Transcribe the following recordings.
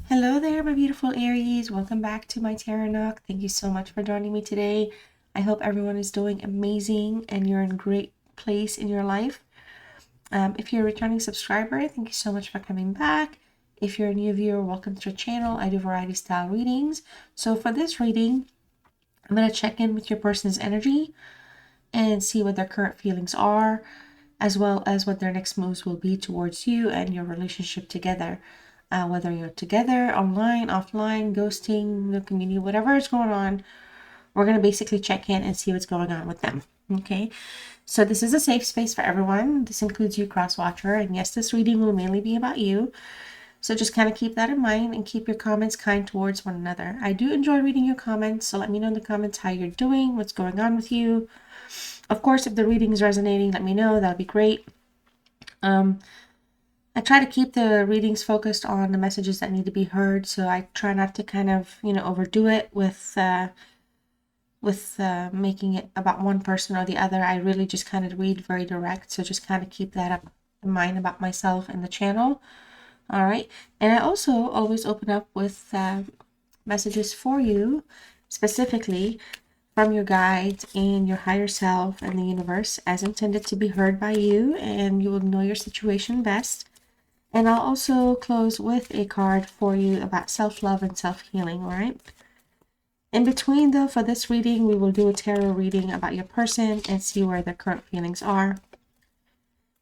Hello there, my beautiful Aries. Welcome back to my Tarot Nook. Thank you so much for joining me today. I hope everyone is doing amazing and you're in a great place in your life. If you're a returning subscriber, thank you so much for coming back. If you're a new viewer, welcome to the channel. I do variety style readings. So for this reading, I'm going to check in with your person's energy and see what their current feelings are, as well as what their next moves will be towards you and your relationship together. Whether you're together, online, offline, ghosting, the community, whatever is going on, we're going to basically check in and see what's going on with them. Okay, so this is a safe space for everyone. This includes you, cross watcher, and yes, this reading will mainly be about you. So just kind of keep that in mind and keep your comments kind towards one another. I do enjoy reading your comments, so let me know in the comments how you're doing, what's going on with you. Of course, if the reading is resonating, let me know. That'll be great. I try to keep the readings focused on the messages that need to be heard, so I try not to kind of, overdo it with making it about one person or the other. I really just kind of read very direct, so just kind of keep that up in mind about myself and the channel. All right, and I also always open up with messages for you, specifically from your guides and your higher self and the universe, as intended to be heard by you, and you will know your situation best. And I'll also close with a card for you about self-love and self-healing, all right? In between, though, for this reading, we will do a tarot reading about your person and see where their current feelings are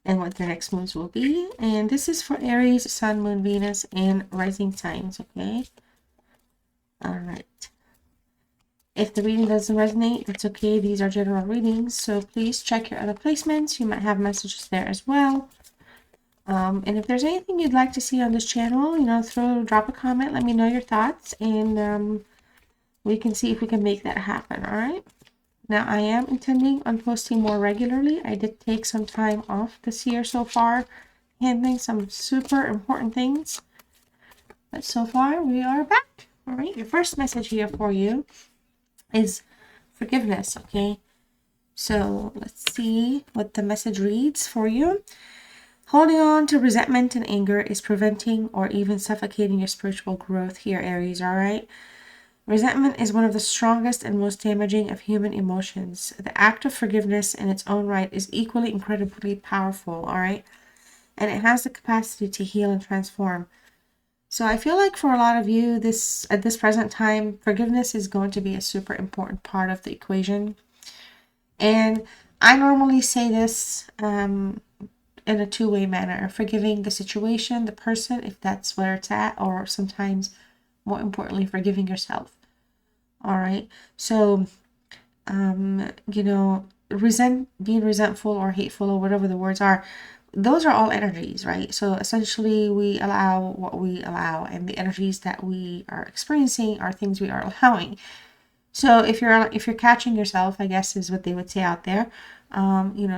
and what their next moves will be. And this is for Aries, Sun, Moon, Venus, and rising signs, okay? All right. If the reading doesn't resonate, that's okay. These are general readings, so please check your other placements. You might have messages there as well. And if there's anything you'd like to see on this channel, drop a comment, let me know your thoughts, and we can see if we can make that happen, all right? Now, I am intending on posting more regularly. I did take some time off this year so far, handling some super important things. But so far, we are back, all right? Your first message here for you is forgiveness, okay? So let's see what the message reads for you. Holding on to resentment and anger is preventing or even suffocating your spiritual growth here, Aries, all right? Resentment is one of the strongest and most damaging of human emotions. The act of forgiveness in its own right is equally incredibly powerful, all right? And it has the capacity to heal and transform. So I feel like for a lot of you, at this present time, forgiveness is going to be a super important part of the equation. And I normally say this in a two-way manner, forgiving the situation, the person, if that's where it's at, or sometimes more importantly, forgiving yourself. All right. So, being resentful or hateful or whatever the words are, those are all energies, right? So essentially we allow what we allow, and the energies that we are experiencing are things we are allowing. So if you're catching yourself, I guess is what they would say out there,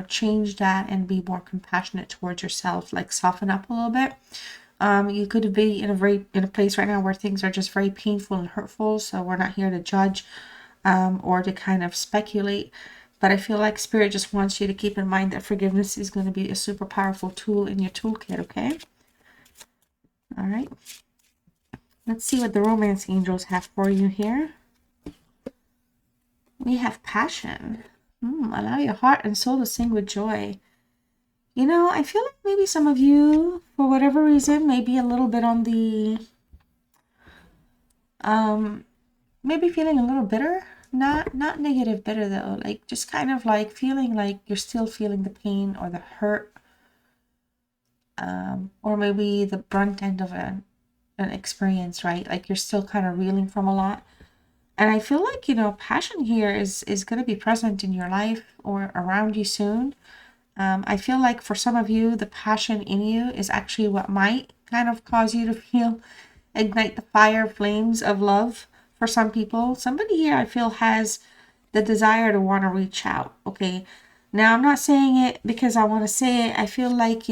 change that and be more compassionate towards yourself, like soften up a little bit. You could be in a place right now where things are just very painful and hurtful. So we're not here to judge, or to kind of speculate. But I feel like Spirit just wants you to keep in mind that forgiveness is going to be a super powerful tool in your toolkit, okay? All right. Let's see what the romance angels have for you here. We have passion. Allow your heart and soul to sing with joy. I feel like maybe some of you, for whatever reason, may be a little bit on the, maybe feeling a little bitter. Not negative bitter though, like just kind of like feeling like you're still feeling the pain or the hurt, or maybe the brunt end of an experience, right? Like you're still kind of reeling from a lot. And I feel like, passion here is going to be present in your life or around you soon. I feel like for some of you, the passion in you is actually what might kind of cause you to ignite the fire flames of love for some people. Somebody here I feel has the desire to want to reach out, okay? Now, I'm not saying it because I want to say it. I feel like,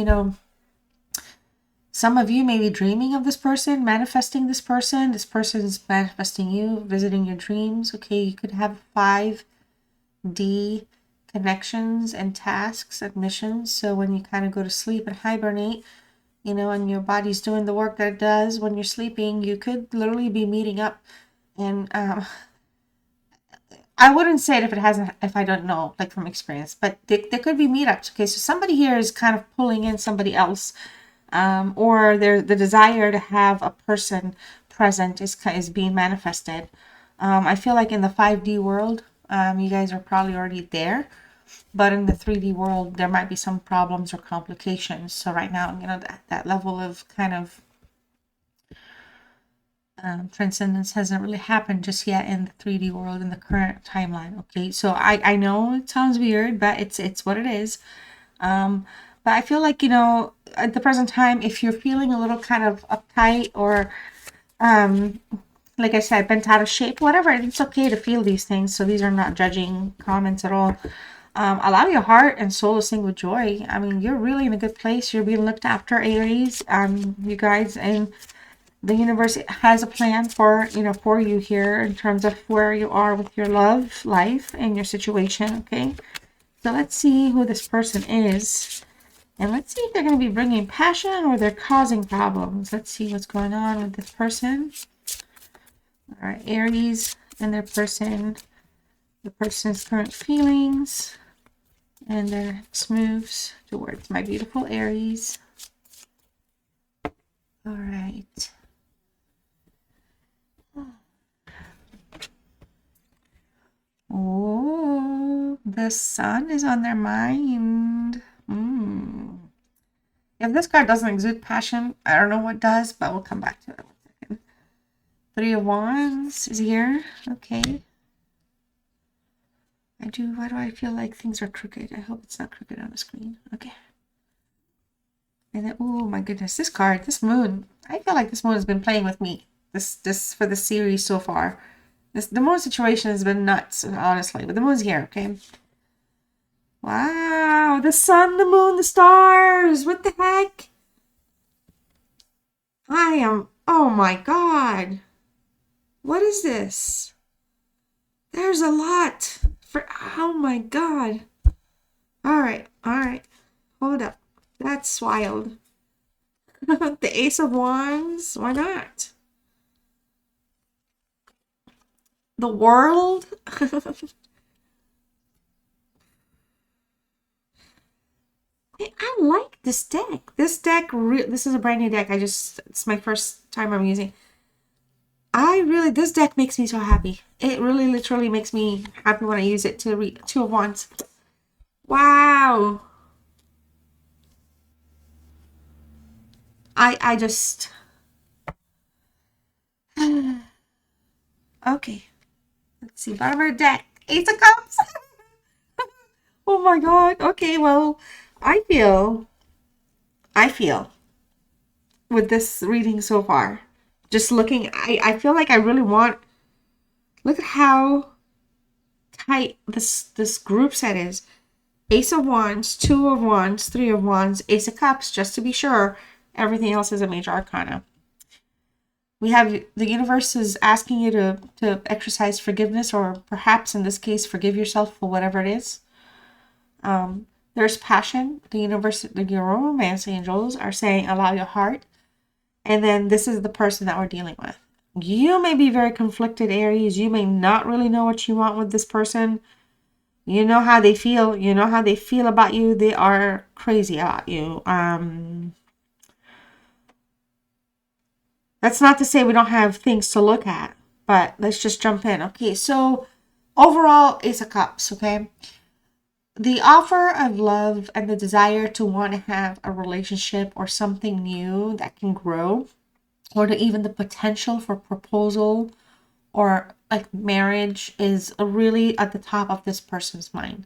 some of you may be dreaming of this person, manifesting this person. This person is manifesting you, visiting your dreams. Okay, you could have 5D connections and tasks and missions. So when you kind of go to sleep and hibernate, you know, and your body's doing the work that it does when you're sleeping, you could literally be meeting up. And I wouldn't say it if it hasn't, if I don't know, like from experience, but there could be meetups. Okay, so somebody here is kind of pulling in somebody else, or the desire to have a person present is being manifested. I feel like in the 5D world, you guys are probably already there, but in the 3D world, there might be some problems or complications. So right now, you know, that level of kind of transcendence hasn't really happened just yet in the 3D world in the current timeline. Okay, so I know it sounds weird, but it's what it is. But I feel like, you know, at the present time, if you're feeling a little kind of uptight or like I said, bent out of shape, whatever, it's okay to feel these things. So these are not judging comments at all. Allow your heart and soul to sing with joy. I mean, you're really in a good place. You're being looked after, Aries. You guys, and the universe has a plan for, you know, for you here in terms of where you are with your love life and your situation. Okay, so let's see who this person is, and let's see if they're going to be bringing passion or they're causing problems. Let's see what's going on with this person. All right, Aries and their person, the person's current feelings and their next moves towards my beautiful Aries. All right. Oh, the sun is on their mind. If this card doesn't exude passion, I don't know what does, but we'll come back to it in 1 second. 3 of Wands is here. Okay. Why do I feel like things are crooked? I hope it's not crooked on the screen. Okay. And then, oh my goodness, this card, this moon. I feel like this moon has been playing with me. This for the series so far. The moon situation has been nuts, honestly. But the moon's here, okay? Wow, the sun, the moon, the stars. What the heck? Oh my God. What is this? There's a lot. Oh my God. All right. Hold up. That's wild. The Ace of Wands. Why not? The World. I like this deck. This is a brand new deck. It's my first time I'm using. This deck makes me so happy. It really literally makes me happy when I use it to read 2 of Wands. Wow. I just... Okay. Let's see. Bottom of the deck. Ace of Cups. Oh my God. Okay, well, I feel with this reading so far, just looking, I feel like I really want, look at how tight this group set is. Ace of Wands, 2 of Wands, 3 of Wands, Ace of Cups, just to be sure. Everything else is a major arcana. We have the universe is asking you to exercise forgiveness, or perhaps in this case, forgive yourself for whatever it is. There's passion. The universe, your romance angels are saying, allow your heart. And then this is the person that we're dealing with. You may be very conflicted, Aries. You may not really know what you want with this person. You know how they feel. You know how they feel about you. They are crazy about you. That's not to say we don't have things to look at, but let's just jump in. Okay, so overall, Ace of Cups, okay? The offer of love and the desire to want to have a relationship or something new that can grow, or even the potential for proposal or like marriage is really at the top of this person's mind.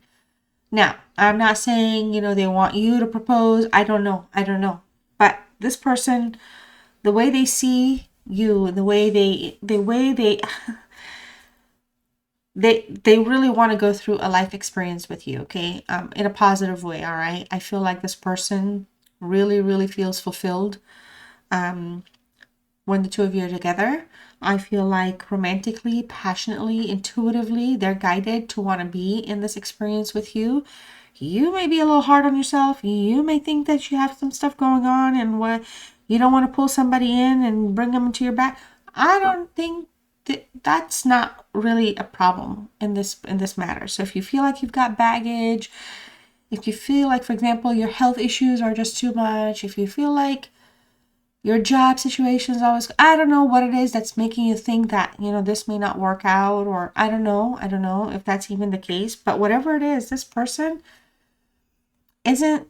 Now, I'm not saying, you know, they want you to propose. I don't know. But this person, the way they see you, the way they they really want to go through a life experience with you, okay? In a positive way, all right? I feel like this person really feels fulfilled when the two of you are together. I feel like romantically, passionately, intuitively, they're guided to want to be in this experience with you. You may be a little hard on yourself. You may think that you have some stuff going on and what you don't want to pull somebody in and bring them into your back. I don't think that's not really a problem in this matter. So if you feel like you've got baggage, if you feel like, for example, your health issues are just too much, if you feel like your job situation is always, I don't know what it is that's making you think that, this may not work out, or I don't know if that's even the case, but whatever it is, this person isn't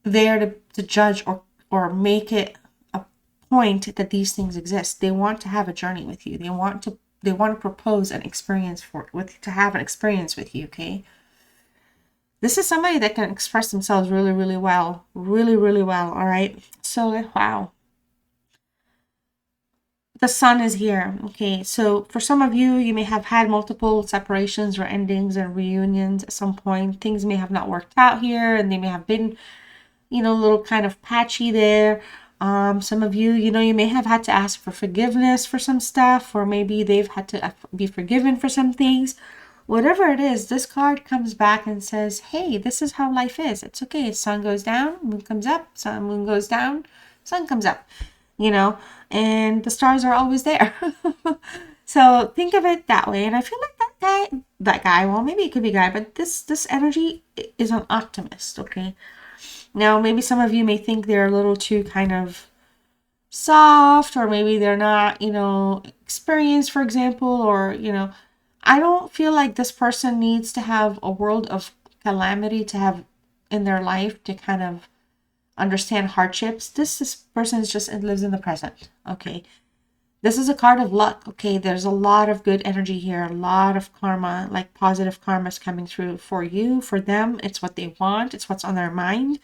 there to judge or make it a point that these things exist. They want to have a journey with you. They want to propose an experience to have an experience with you, okay? This is somebody that can express themselves really, really well. Really, really well, all right? So, wow. The sun is here, okay? So, for some of you, you may have had multiple separations or endings and reunions at some point. Things may have not worked out here, and they may have been, a little kind of patchy there. Some of you, you may have had to ask for forgiveness for some stuff, or maybe they've had to be forgiven for some things. Whatever it is, this card comes back and says, hey, this is how life is. It's okay. Sun goes down, moon comes up, moon goes down, sun comes up, and the stars are always there. So think of it that way. And I feel like that guy, well, maybe it could be a guy, but this energy is an optimist, okay? Now, maybe some of you may think they're a little too kind of soft, or maybe they're not, experienced, for example, or, I don't feel like this person needs to have a world of calamity to have in their life to kind of understand hardships. This person is just lives in the present, okay? This is a card of luck, okay? There's a lot of good energy here, a lot of karma, like positive karma is coming through for you, for them. It's what they want. It's what's on their mind.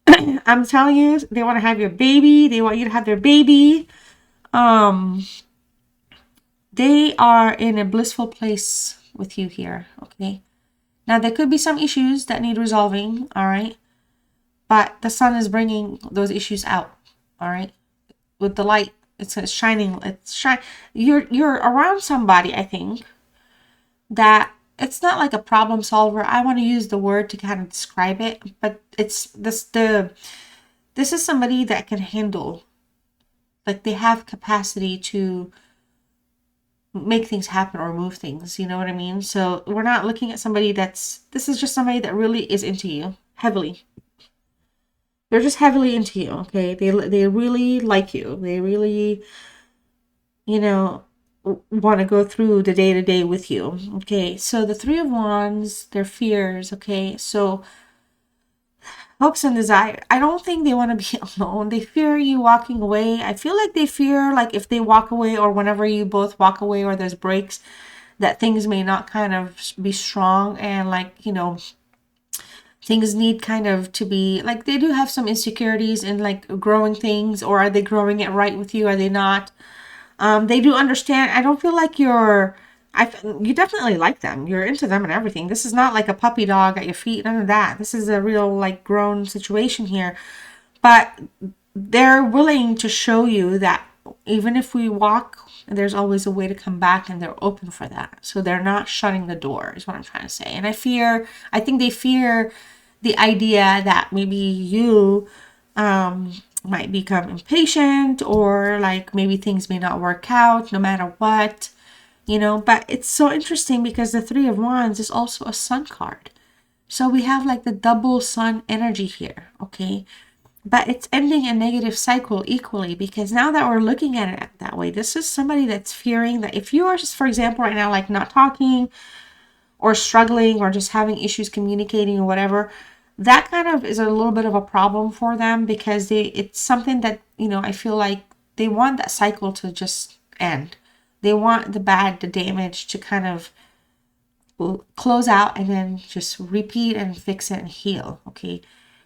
I'm telling you, they want to have your baby. They want you to have their baby. They are in a blissful place with you here, okay? Now, there could be some issues that need resolving, all right? But the sun is bringing those issues out, all right? With the light, it's shining. You're around somebody, I think, that it's not like a problem solver. I want to use the word to kind of describe it, but it's this is somebody that can handle, like they have capacity to make things happen or move things, you know what I mean? So we're not looking at somebody this is just somebody that really is into you heavily. They're just heavily into you, okay? They really like you. They really, want to go through the day-to-day with you, okay? So the Three of Wands, their fears, okay? So hopes and desire. I don't think they want to be alone. They fear you walking away. I feel like they fear, like, if they walk away, or whenever you both walk away, or there's breaks, that things may not kind of be strong, and like, things need kind of to be, like, they do have some insecurities in like growing things, or are they growing it right with you? Are they not? They do understand. I don't feel like you definitely like them. You're into them and everything. This is not like a puppy dog at your feet. None of that. This is a real, like, grown situation here. But they're willing to show you that even if we walk, there's always a way to come back, and they're open for that. So they're not shutting the door, is what I'm trying to say. And I think they fear the idea that maybe you might become impatient, or like maybe things may not work out no matter what, but it's so interesting because the Three of Wands is also a sun card. So we have like the double sun energy here, okay? But it's ending a negative cycle equally, because now that we're looking at it that way, this is somebody that's fearing that if you are just, for example, right now, like not talking or struggling or just having issues communicating or whatever, that kind of is a little bit of a problem for them, because it's something that, I feel like they want that cycle to just end. They want the damage to kind of close out and then just repeat and fix it and heal, okay?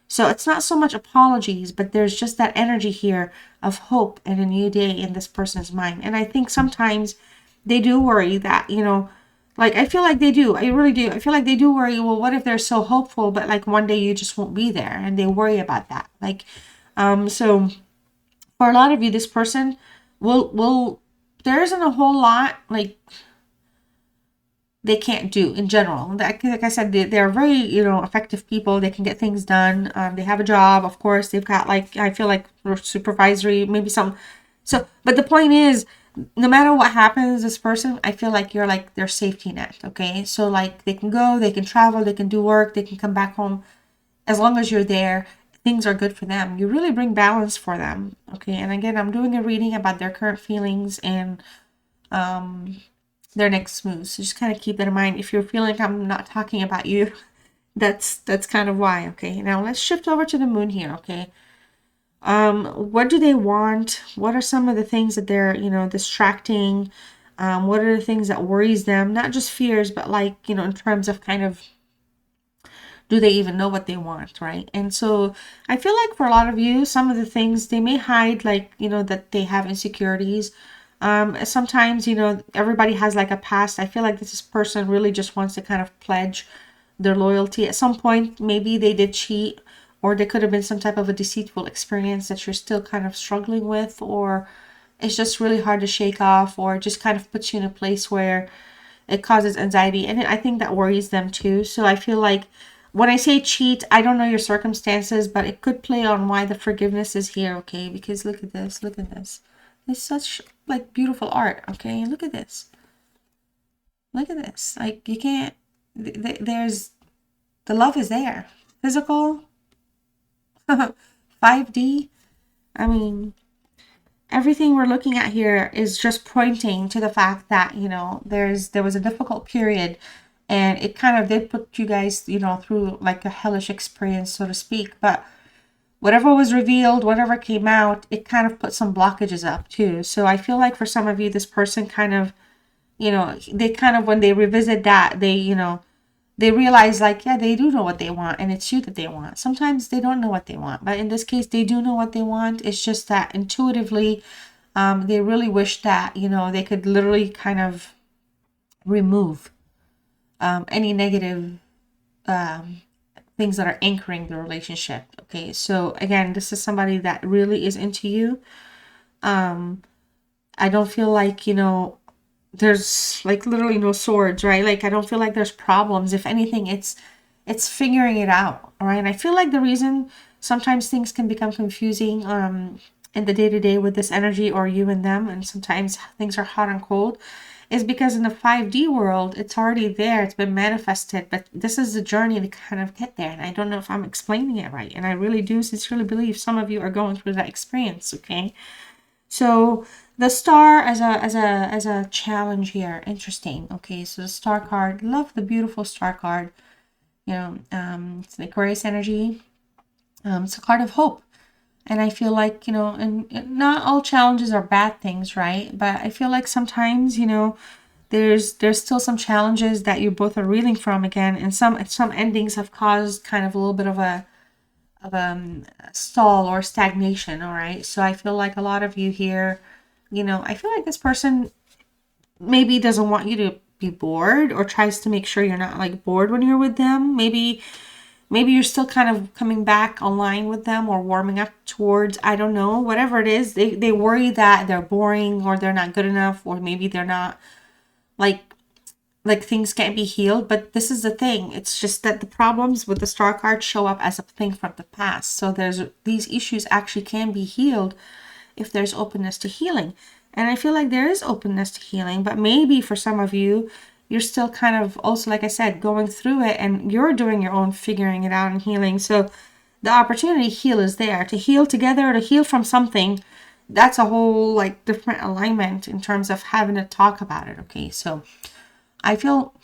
So it's not so much apologies, but there's just that energy here of hope and a new day in this person's mind. And I think sometimes they do worry that, like, I feel like they do. I really do. I feel like they do worry, well, what if they're so hopeful, but like one day you just won't be there, and they worry about that. Like, so for a lot of you, this person will there isn't a whole lot, like, they can't do in general. Like I said, they're very, you know, effective people. They can get things done. They have a job, of course. They've got, like, I feel like supervisory, maybe some. So, but the point is, no matter what happens, this person, I feel like you're like their safety net. Okay, so like they can go, they can travel, they can do work, they can come back home. As long as you're there, things are good for them. You really bring balance for them. Okay, and again, I'm doing a reading about their current feelings and their next moves. So just kind of keep that in mind. If you're feeling like I'm not talking about you, that's kind of why. Okay, now let's shift over to the moon here. Okay, what do they want? What are some of the things that they're, you know, distracting? What are the things that worries them? Not just fears, but like, you know, in terms of kind of, do they even know what they want, right? And so I feel like for a lot of you, some of the things they may hide, like, you know, that they have insecurities. Sometimes, you know, everybody has like a past. I feel like this person really just wants to kind of pledge their loyalty. At some point, maybe they did cheat, or there could have been some type of a deceitful experience that you're still kind of struggling with, or it's just really hard to shake off, or just kind of puts you in a place where it causes anxiety. And I think that worries them too. So I feel like when I say cheat, I don't know your circumstances, but it could play on why the forgiveness is here, okay? Because look at this, look at this. It's such like beautiful art, okay? Look at this. Look at this. Like you can't, there's, the love is there. Physical, 5D. I mean, everything we're looking at here is just pointing to the fact that, you know, there was a difficult period, and it kind of did put you guys, you know, through like a hellish experience, so to speak. But whatever was revealed, whatever came out, it kind of put some blockages up too. So I feel like for some of you, this person kind of, you know, they kind of, when they revisit that, they, you know, they realize like, yeah, they do know what they want, and it's you that they want. Sometimes they don't know what they want, but in this case, they do know what they want. It's just that intuitively, they really wish that, you know, they could literally kind of remove any negative things that are anchoring the relationship. Okay, so again, this is somebody that really is into you. I don't feel like, you know, there's like literally no swords, right? Like I don't feel like there's problems. If anything, it's figuring it out. All right, and I feel like the reason sometimes things can become confusing in the day-to-day with this energy, or you and them, and sometimes things are hot and cold, is because in the 5D world, it's already there, it's been manifested, but this is the journey to kind of get there. And I don't know if I'm explaining it right, and I really do sincerely believe some of you are going through that experience. Okay, so the star as a challenge here, interesting. Okay, so the star card, love the beautiful star card. You know, it's the Aquarius energy. It's a card of hope. And I feel like, you know, and not all challenges are bad things, right? But I feel like sometimes, you know, there's still some challenges that you both are reeling from again, and some endings have caused kind of a little bit of a stall or stagnation. All right, so I feel like a lot of you here, you know, I feel like this person maybe doesn't want you to be bored, or tries to make sure you're not like bored when you're with them. Maybe you're still kind of coming back online with them, or warming up towards, I don't know, whatever it is. They worry that they're boring, or they're not good enough, or maybe they're not like things can't be healed. But this is the thing. It's just that the problems with the star card show up as a thing from the past. So there's these issues actually can be healed if there's openness to healing. And I feel like there is openness to healing, but maybe for some of you, you're still kind of also, like I said, going through it, and you're doing your own figuring it out and healing. So the opportunity to heal is there, to heal together, to heal from something. That's a whole like different alignment in terms of having to talk about it. Okay, so I feel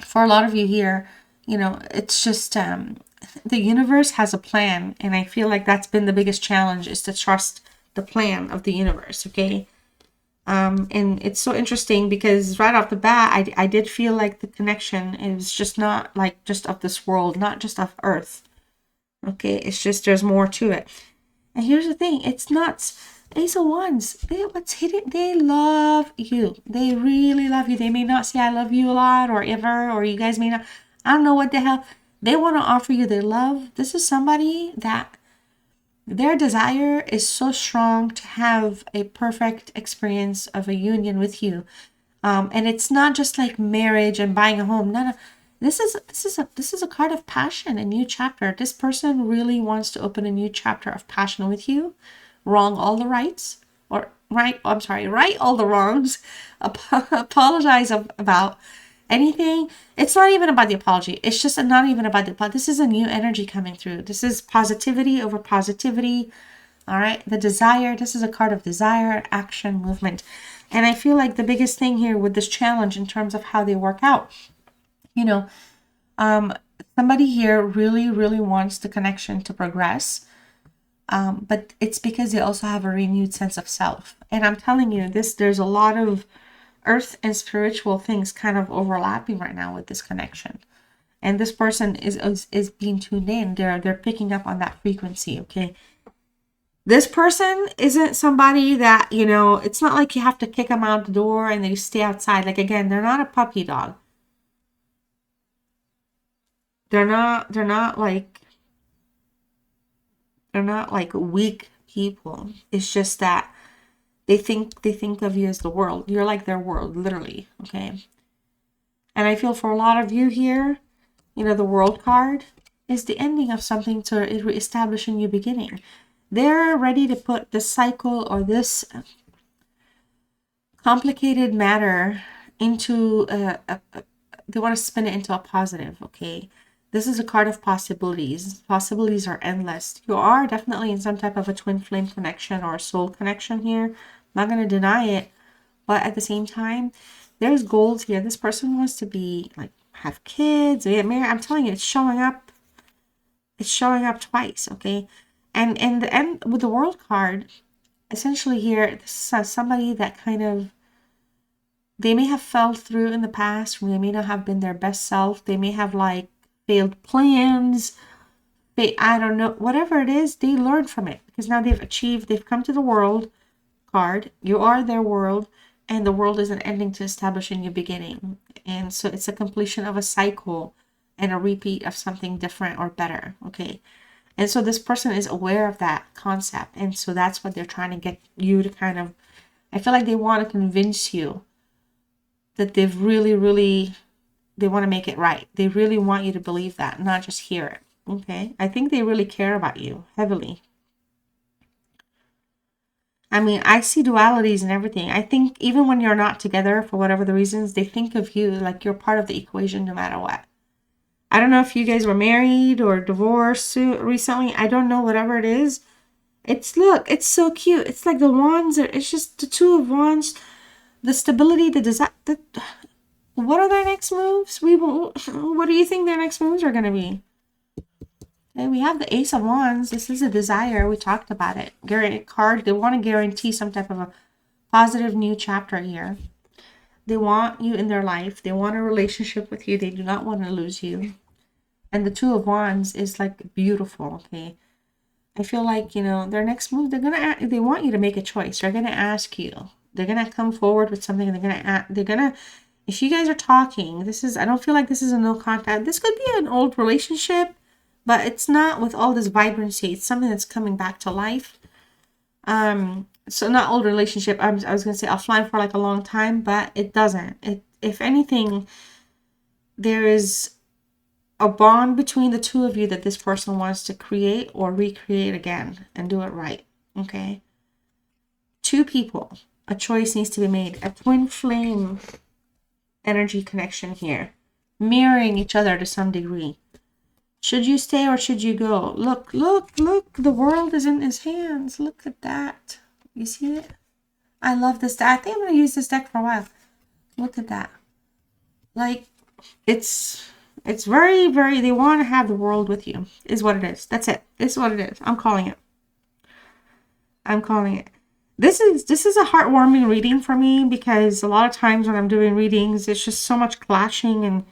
for a lot of you here, you know, it's just the universe has a plan, and I feel like that's been the biggest challenge, is to trust the plan of the universe. Okay, and it's so interesting because right off the bat, I did feel like the connection is just not like just of this world, not just of Earth. Okay, it's just there's more to it. And here's the thing, it's nuts. Ace of Wands, what's hidden? They love you. They really love you. They may not say I love you a lot or ever, or you guys may not. I don't know what the hell. They want to offer you their love. This is somebody that their desire is so strong to have a perfect experience of a union with you. And it's not just like marriage and buying a home. No, no. This is a card of passion, a new chapter. This person really wants to open a new chapter of passion with you. Wrong all the rights, or right, I'm sorry, right all the wrongs. Apologize about anything. It's not even about the apology. It's just not even about the apology. This is a new energy coming through. This is positivity over positivity. All right, the desire. This is a card of desire, action, movement. And I feel like the biggest thing here with this challenge in terms of how they work out, you know, um, somebody here really, really wants the connection to progress. But it's because they also have a renewed sense of self. And I'm telling you, there's a lot of earth and spiritual things kind of overlapping right now with this connection. And this person is being tuned in. They're picking up on that frequency, okay? This person isn't somebody that, it's not like you have to kick them out the door and they stay outside. Like, again, they're not a puppy dog. They're not like weak people. It's just that they think of you as the world. You're like their world, literally, okay? And I feel for a lot of you here, the world card is the ending of something to establish a new beginning. They're ready to put the cycle or this complicated matter into they want to spin it into a positive, okay? This is a card of possibilities. Possibilities are endless. You are definitely in some type of a twin flame connection or a soul connection here. I'm not going to deny it. But at the same time, there's goals here. This person wants to be like have kids, get married. I'm telling you, it's showing up. It's showing up twice, okay? And with the world card, essentially here, this is somebody that kind of they may have fell through in the past. They may not have been their best self. They may have like failed plans. I don't know, whatever it is, they learned from it because now they've come to the world card. You are their world, and the world is an ending to establish a new beginning. And so it's a completion of a cycle and a repeat of something different or better. Okay. And so this person is aware of that concept. And so that's what they're trying to get you to kind of, I feel like they want to convince you that they want to make it right. They really want you to believe that, not just hear it. Okay. I think they really care about you heavily. I mean, I see dualities and everything. I think even when you're not together for whatever the reasons, they think of you like you're part of the equation no matter what. I don't know if you guys were married or divorced recently. I don't know, whatever it is. Look, it's so cute. It's like the wands. It's just the two of wands. The stability, the desire. What are their next moves? What do you think their next moves are going to be? Okay, we have the Ace of Wands. This is a desire. We talked about it. Card. They want to guarantee some type of a positive new chapter here. They want you in their life. They want a relationship with you. They do not want to lose you. And the Two of Wands is like beautiful. Okay. I feel like, their next move, they want you to make a choice. They're going to ask you. They're going to come forward with something. If you guys are talking, I don't feel like this is a no contact. This could be an old relationship, but it's not with all this vibrancy. It's something that's coming back to life. So not old relationship. I was going to say offline for like a long time, but it doesn't. If anything, there is a bond between the two of you that this person wants to create or recreate again and do it right. Okay. Two people. A choice needs to be made. A twin flame energy connection here. Mirroring each other to some degree. Should you stay or should you go? Look. The world is in his hands. Look at that. You see it? I love this deck. I think I'm going to use this deck for a while. Look at that. Like, it's very, very, they want to have the world with you, is what it is. That's it. It's what it is. I'm calling it. This is a heartwarming reading for me because a lot of times when I'm doing readings, it's just so much clashing and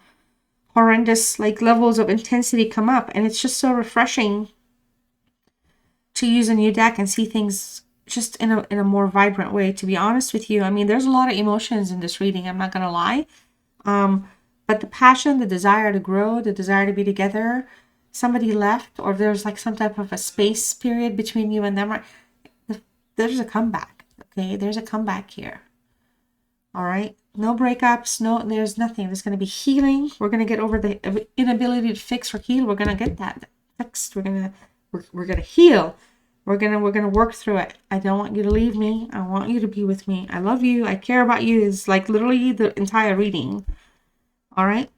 horrendous like levels of intensity come up, and it's just so refreshing to use a new deck and see things just in a more vibrant way. To be honest with you, I mean, there's a lot of emotions in this reading. I'm not gonna lie, but the passion, the desire to grow, the desire to be together. Somebody left, or there's like some type of a space period between you and them. There's a comeback. Okay, there's a comeback here. All right. No breakups. No, there's nothing. There's going to be healing. We're going to get over the inability to fix or heal. We're going to get that fixed. We're going to heal. We're going to work through it. I don't want you to leave me. I want you to be with me. I love you. I care about you is like literally the entire reading. All right.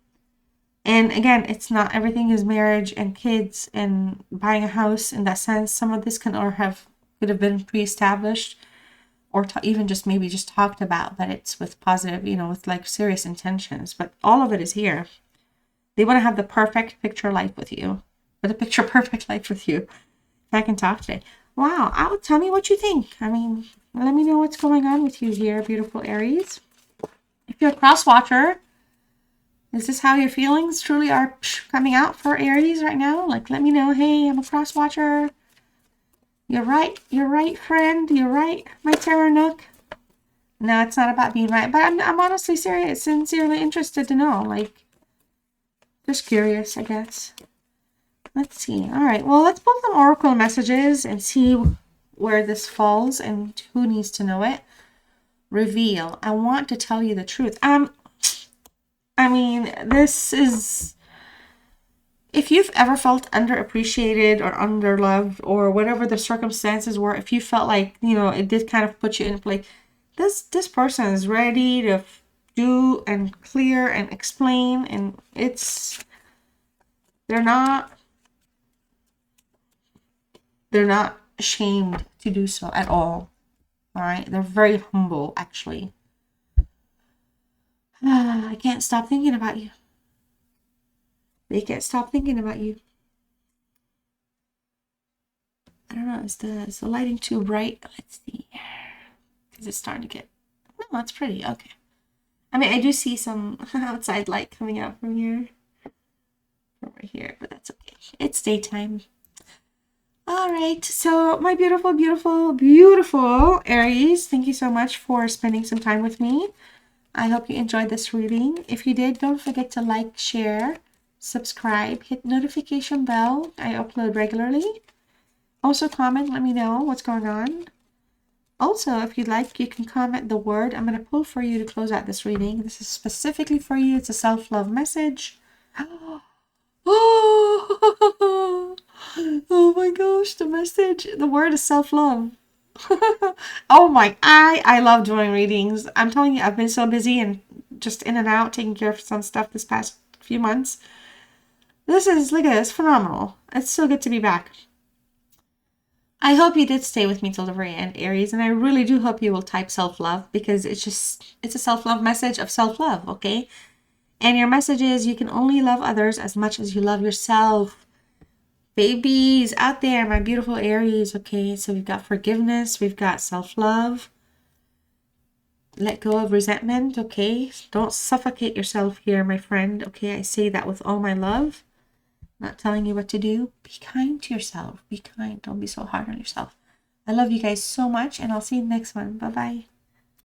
And again, it's not everything is marriage and kids and buying a house in that sense. Some of this could have been pre-established, or even just maybe just talked about, but it's with positive, with like serious intentions. But all of it is here. They want to have the perfect picture life with you, or the picture perfect life with you. If I can talk today. Wow. Tell me what you think. I mean, let me know what's going on with you here, beautiful Aries. If you're a cross watcher, is this how your feelings truly are coming out for Aries right now? Like, let me know. Hey, I'm a cross watcher. You're right, friend. You're right, my Terror Nook. No, it's not about being right, but I'm honestly serious, sincerely interested to know. Like, just curious, I guess. Let's see. All right, well, let's pull some oracle messages and see where this falls and who needs to know it. Reveal. I want to tell you the truth. I mean, this is... If you've ever felt underappreciated or underloved or whatever the circumstances were, if you felt like, it did kind of put you in a place, this person is ready to do and clear and explain, and they're not ashamed to do so at all. All right? They're very humble, actually. I can't stop thinking about you. They can't stop thinking about you. I don't know. Is the lighting too bright? Let's see. Because it's starting to get... No, it's pretty. Okay. I mean, I do see some outside light coming out from here. From right here. But that's okay. It's daytime. All right. So, my beautiful, beautiful, beautiful Aries, thank you so much for spending some time with me. I hope you enjoyed this reading. If you did, don't forget to like, share, subscribe, hit notification bell. I upload regularly. Also comment, let me know what's going on. Also, if you'd like, you can comment the word. I'm going to pull for you to close out this reading. This is specifically for you. It's a self-love message. Oh, oh my gosh, the message. The word is self-love. Oh my, I love doing readings. I'm telling you, I've been so busy and just in and out taking care of some stuff this past few months. Look at this, phenomenal. It's so good to be back. I hope you did stay with me till the very end, Aries, and I really do hope you will type self-love, because it's a self-love message of self-love, okay? And your message is you can only love others as much as you love yourself. Babies out there, my beautiful Aries, okay? So we've got forgiveness, we've got self-love. Let go of resentment, okay? Don't suffocate yourself here, my friend, okay? I say that with all my love. Not telling you what to do. Be kind to yourself. Be kind. Don't be so hard on yourself. I love you guys so much, and I'll see you next one. Bye-bye.